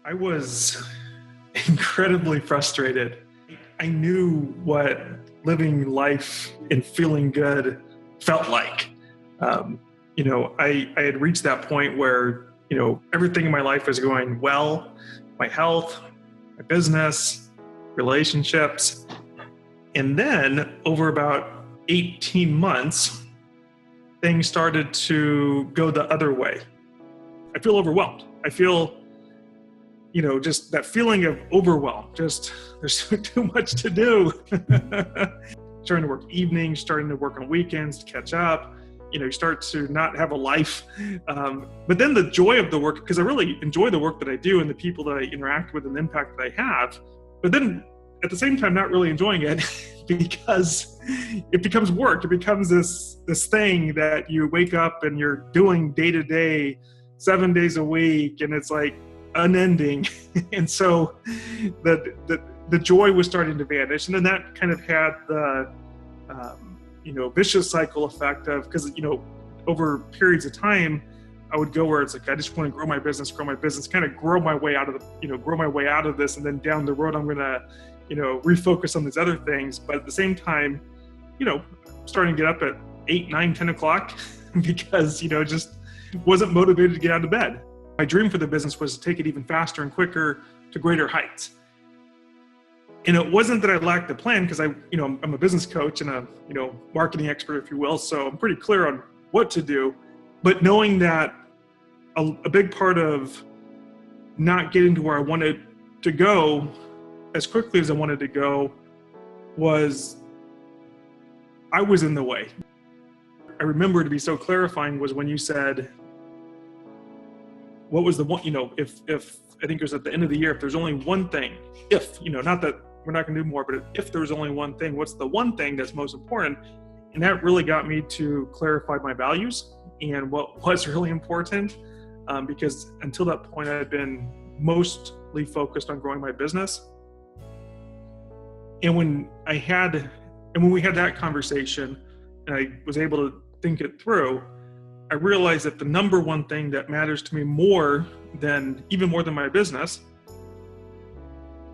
I was incredibly frustrated. I knew what living life and feeling good felt like. I had reached that point where, everything in my life was going well, my health, my business, relationships. And then over about 18 months, things started to go the other way. I feel overwhelmed. I feel just that feeling of overwhelm. Just there's too much to do. Starting to work evenings, starting to work on weekends to catch up. You start to not have a life. But then the joy of the work, because I really enjoy the work that I do and the people that I interact with and the impact that I have. But then at the same time, not really enjoying it because it becomes work. It becomes this thing that you wake up and you're doing day to day, 7 days a week, and it's like unending. And so the joy was starting to vanish. And then that kind of had the vicious cycle effect of, because over periods of time I would go where it's like I just want to grow my business, kind of grow my way out of this, and then down the road I'm gonna refocus on these other things. But at the same time, starting to get up at 8, 9, 10 o'clock because just wasn't motivated to get out of bed. My dream for the business was to take it even faster and quicker to greater heights. And it wasn't that I lacked the plan, because I'm a business coach and a marketing expert, if you will. So I'm pretty clear on what to do. But knowing that a big part of not getting to where I wanted to go as quickly as I wanted to go was I was in the way. I remember to be so clarifying was when you said, what was the one, if I think it was at the end of the year, if there's only one thing, not that we're not going to do more, but if there's only one thing, what's the one thing that's most important? And that really got me to clarify my values and what was really important, because until that point, I had been mostly focused on growing my business. And when we had that conversation and I was able to think it through, I realized that the number one thing that matters to me even more than my business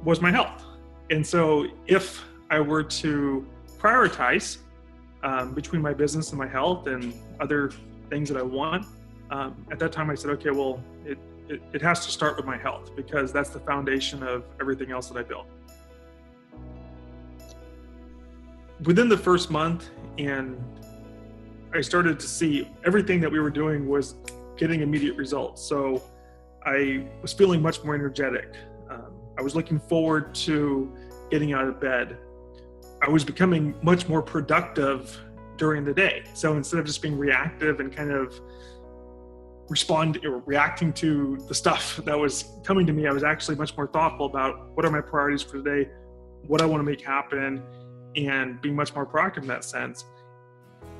was my health. And so if I were to prioritize between my business and my health and other things that I want, at that time I said, okay, well, it has to start with my health, because that's the foundation of everything else that I build. Within the first month, and I started to see everything that we were doing was getting immediate results. So I was feeling much more energetic. I was looking forward to getting out of bed. I was becoming much more productive during the day. So instead of just being reactive and kind of reacting to the stuff that was coming to me, I was actually much more thoughtful about what are my priorities for the day, what I want to make happen, and being much more proactive in that sense.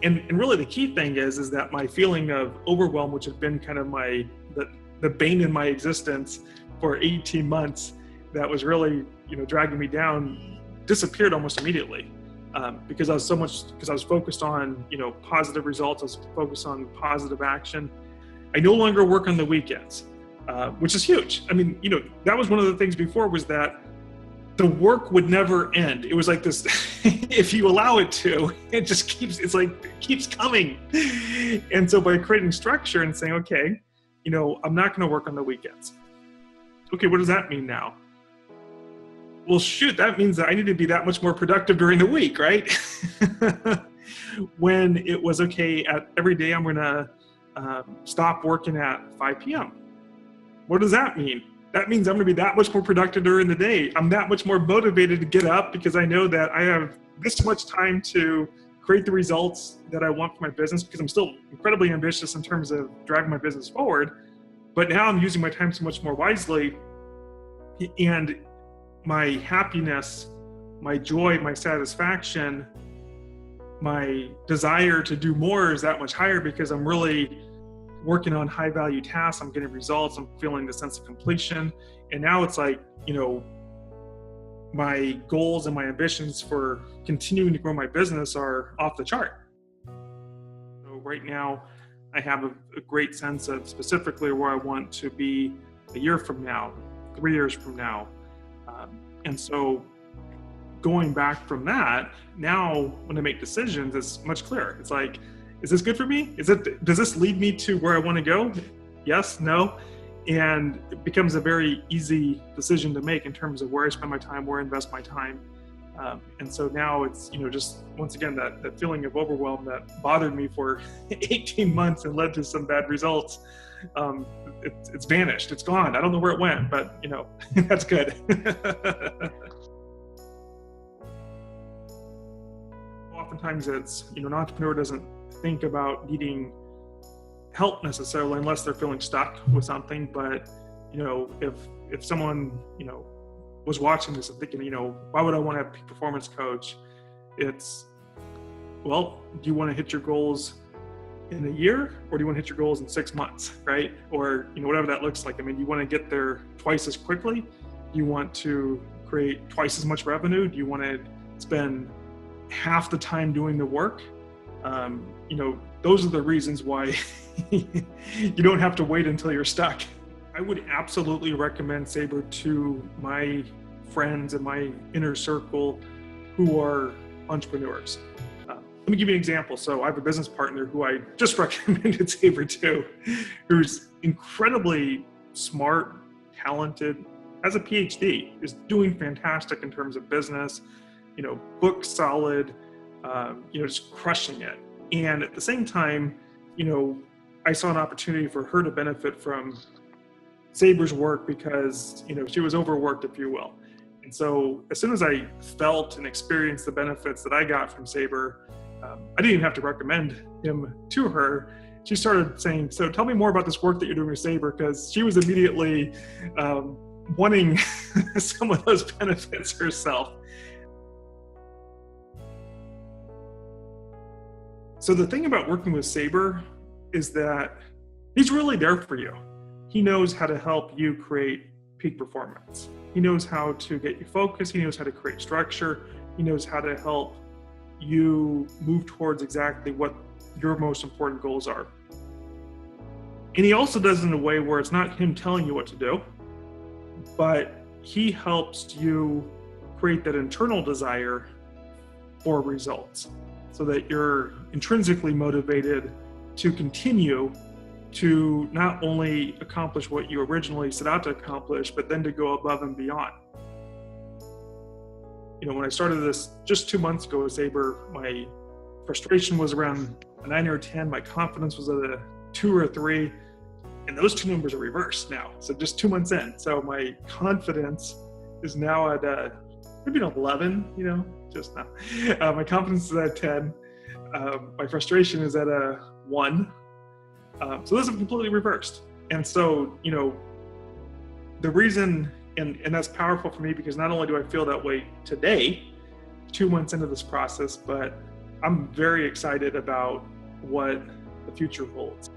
And really the key thing is that my feeling of overwhelm, which had been kind of the bane in my existence for 18 months, that was really, dragging me down, disappeared almost immediately. Because I was focused on, positive results. I was focused on positive action. I no longer work on the weekends, which is huge. I mean, that was one of the things before, was that the work would never end. It was like this, if you allow it to, it just keeps coming. And so by creating structure and saying, okay, I'm not going to work on the weekends. Okay, what does that mean now? Well, shoot, that means that I need to be that much more productive during the week, right? When it was okay, every day I'm going to stop working at 5 p.m. What does that mean? That means I'm going to be that much more productive during the day. I'm that much more motivated to get up because I know that I have this much time to create the results that I want for my business, because I'm still incredibly ambitious in terms of driving my business forward. But now I'm using my time so much more wisely, and my happiness, my joy, my satisfaction, my desire to do more is that much higher, because I'm really working on high value tasks. I'm getting results. I'm feeling the sense of completion. And now it's like, my goals and my ambitions for continuing to grow my business are off the chart. So right now I have a great sense of specifically where I want to be a year from now, 3 years from now? And so going back from that, now when I make decisions, it's much clearer. It's like, is this good for me? Does this lead me to where I want to go? Yes, no. And it becomes a very easy decision to make in terms of where I spend my time, where I invest my time. And so now it's, just once again, that feeling of overwhelm that bothered me for 18 months and led to some bad results. It's vanished. It's gone. I don't know where it went, but that's good. Oftentimes it's, an entrepreneur doesn't think about needing help necessarily unless they're feeling stuck with something. But, if someone, was watching this and thinking, why would I want to have a peak performance coach? It's, well, do you want to hit your goals in a year, or do you want to hit your goals in 6 months, right? Or, whatever that looks like. I mean, you want to get there twice as quickly? Do you want to create twice as much revenue? Do you want to spend half the time doing the work? Those are the reasons why you don't have to wait until you're stuck. I would absolutely recommend Sabre to my friends in my inner circle who are entrepreneurs. Let me give you an example. So I have a business partner who I just recommended Sabre to, who's incredibly smart, talented, has a PhD, is doing fantastic in terms of business, book solid, just crushing it. And at the same time, I saw an opportunity for her to benefit from Sabre's work because, she was overworked, if you will. And so as soon as I felt and experienced the benefits that I got from Sabre, I didn't even have to recommend him to her. She started saying, so tell me more about this work that you're doing with Sabre, because she was immediately wanting some of those benefits herself. So the thing about working with Sabre is that he's really there for you. He knows how to help you create peak performance. He knows how to get you focused. He knows how to create structure. He knows how to help you move towards exactly what your most important goals are. And he also does it in a way where it's not him telling you what to do, but he helps you create that internal desire for results so that you're intrinsically motivated to continue to not only accomplish what you originally set out to accomplish, but then to go above and beyond. When I started this just 2 months ago with Sabre, my frustration was around a 9 or a 10. My confidence was at a 2 or a 3. And those two numbers are reversed now. So just 2 months in. So my confidence is now at maybe an 11, just now. My confidence is at a 10. My frustration is at a 1. So those have completely reversed. And so, the reason, and that's powerful for me because not only do I feel that way today, 2 months into this process, but I'm very excited about what the future holds.